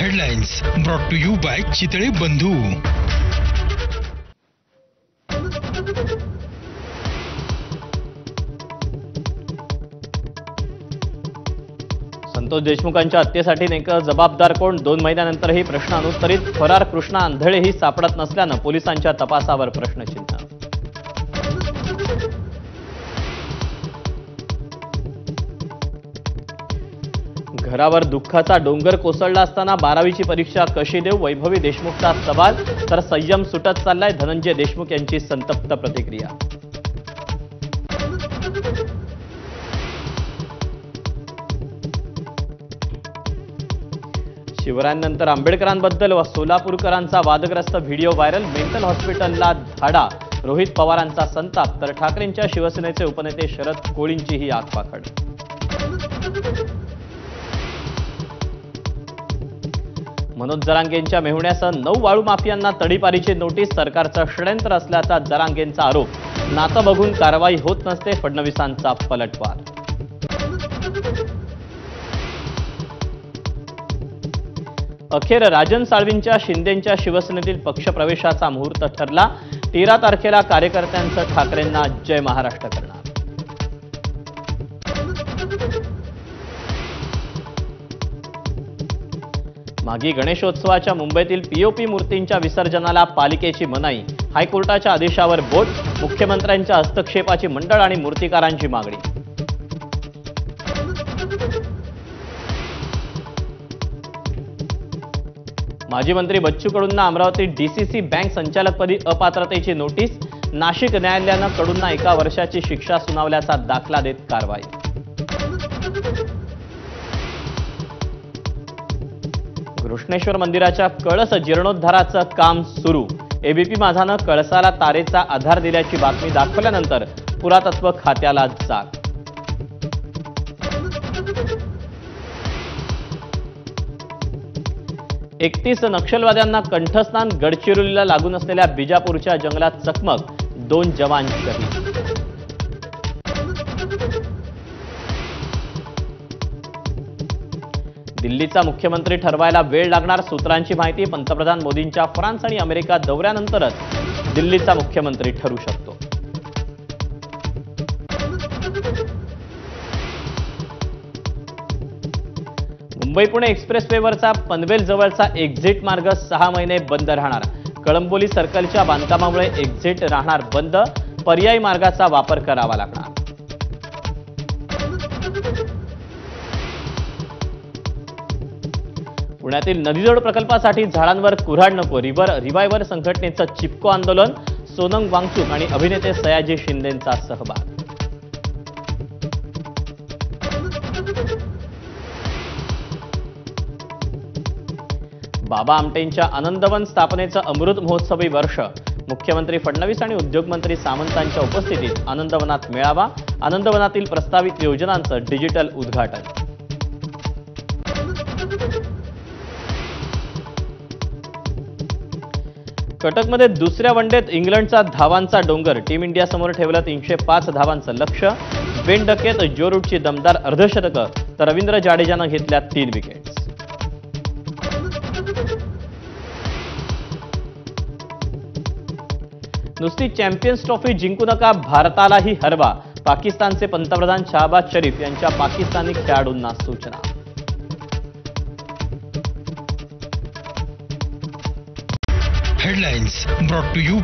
Headlines brought to you by Chitale Bandhu. Santosh देशमुखांच्या हत्येसाठी नेमकं जबाबदार कोण? 2 महिन्यानंतरही प्रश्न अनुत्तरित। फरार कृष्णा अंधळेही सापडत नसल्यानं पोलिसांच्या तपासावर प्रश्नचिन्ह। घरावर दुःखाचा डोंगर कोसळला असताना 12वीची परीक्षा कशी देऊ? वैभवी देशमुखचा सवाल। तर संयम सुटत चाललाय, धनंजय देशमुख यांची संतप्त प्रतिक्रिया। शिवरायांनंतर आंबेडकरांबद्दल व सोलापूरकरांचा वादग्रस्त व्हिडिओ व्हायरल। मेंटल हॉस्पिटलला धाडा, रोहित पवारांचा संताप। तर ठाकरेंच्या शिवसेनेचे उपनेते शरद कोळींचीही आगपाखड। मनोज जरांगेंच्या मेहुण्यासह 9 वाळू माफियांना तडीपारीची नोटीस। सरकारचं षडयंत्र असल्याचा जरांगेंचा आरोप। नातं बघून कारवाई होत नसते, फडणवीसांचा पलटवार। अखेर राजन साळवींच्या शिंदेंच्या शिवसेनेतील पक्षप्रवेशाचा मुहूर्त ठरला। 13 तारखेला कार्यकर्त्यांचं ठाकरेंना जय महाराष्ट्र करणार। मागी गणेशोत्सवाच्या मुंबईतील पीओपी मूर्तींच्या विसर्जनाला पालिकेची मनाई। हायकोर्टाच्या आदेशावर बोट। मुख्यमंत्र्यांच्या हस्तक्षेपाची मंडळ आणि मूर्तिकारांची मागणी। माजी मंत्री बच्चू कडूंना अमरावती डीसीसी बँक संचालकपदी अपात्रतेची नोटीस। नाशिक न्यायालयानं कडूंना 1 वर्षाची शिक्षा सुनावल्याचा दाखला देत कारवाई। कृष्णेश्वर मंदिराच्या कळस जीर्णोद्धाराचं काम सुरू। एबीपी माझानं कळसाला तारेचा आधार दिल्याची बातमी दाखवल्यानंतर पुरातत्व खात्याला जाग। एकतीस नक्षलवाद्यांना कंठस्नान। गडचिरोलीला लागून असलेल्या बिजापूरच्या जंगलात चकमक, 2 जवान शहीद। दिल्लीचा मुख्यमंत्री ठरवायला वेळ लागणार, सूत्रांची माहिती। पंतप्रधान मोदींच्या फ्रान्स आणि अमेरिका दौऱ्यानंतरच दिल्लीचा मुख्यमंत्री ठरू शकतो। मुंबई पुणे एक्सप्रेसवेवरचा पनवेल जवळचा एक्झिट मार्ग 6 महिने बंद राहणार। कळंबोली सर्कलच्या बांधकामामुळे एक्झिट राहणार बंद। पर्यायी मार्गाचा वापर करावा लागणार। पुण्यातील नदीजोड प्रकल्पासाठी झाडांवर कुऱ्हाड नको, रिवायव्हर संघटनेचं चिपको आंदोलन। सोनम वांगचुक आणि अभिनेते सयाजी शिंदेंचा सहभाग। बाबा आमटेंच्या आनंदवन स्थापनेचं अमृत महोत्सवी वर्ष। मुख्यमंत्री फडणवीस आणि उद्योगमंत्री सामंतांच्या उपस्थितीत आनंदवनात मेळावा। आनंदवनातील प्रस्तावित योजनांचं डिजिटल उद्घाटन। कटकमध्ये दुसऱ्या वनडेत इंग्लंडचा धावांचा डोंगर। टीम इंडियासमोर ठेवलं 305 धावांचं लक्ष्य। बेनडकेत जो रूटची दमदार अर्धशतकं, तर रवींद्र जाडेजानं घेतल्या 3 विकेट्स। नुसती चॅम्पियन्स ट्रॉफी जिंकू नका, भारतालाही हरवा। पाकिस्तानचे पंतप्रधान शहबाज शरीफ यांच्या पाकिस्तानी खेळाडूंना सूचना। Headlines brought to you